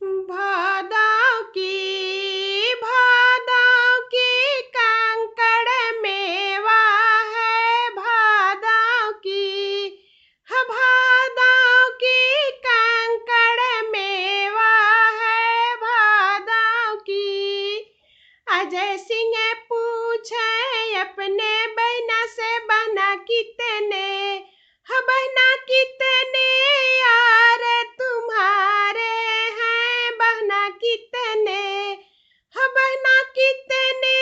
भादों की कंकड़ मेवा है भादों की। भादों की कंकड़ मेवा है भादों की। अजय सिंह पूछे अपने बहना से बहना कितने। बहना कितने यार तुम्हारे हैं बहना कितने। बहना कितने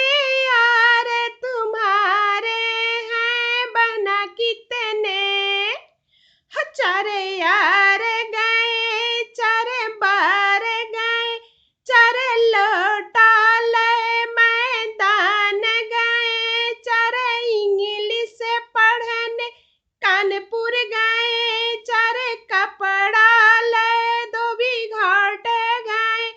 यार तुम्हारे हैं बहना कितने। चार यार गए चार बार गए चार लौटा ले मैदान गए। चार इंग्लिश पढ़ने कानपुर गए। चार कपड़ा ले धोबी घाट गए।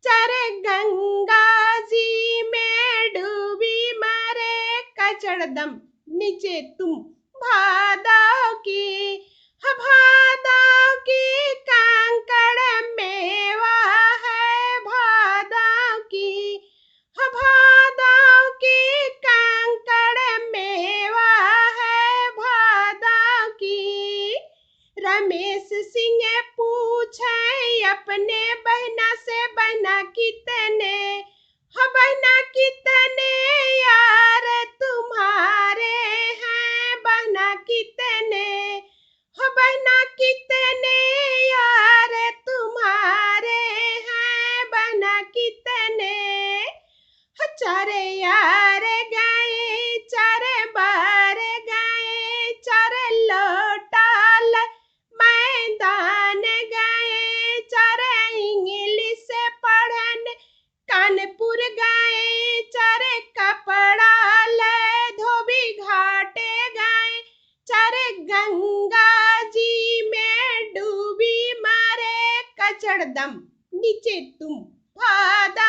चार गंगा जी में डूबी मरे कचड़दम नीचे तुम भादों की। भादों की कंकड़ मेवा है भादों की। भादों की कंकड़ मेवा है भादों की। रमेश सिंह पूछे अपने बहना से बहना कितने। बहना कितने यार तुम्हारे हैं बहना कितने। बहना कितने यार तुम्हारे हैं बहना कितने। चार यार गए चार बार गए चार लौटा ले मैदान गए। चार इंग्लिश पढ़ने कानपुर गए। चार कपड़ा ले धोबी घाटे गए। चार गंगा जी में डूबी मारे कचड़दम नीचे तुम भादा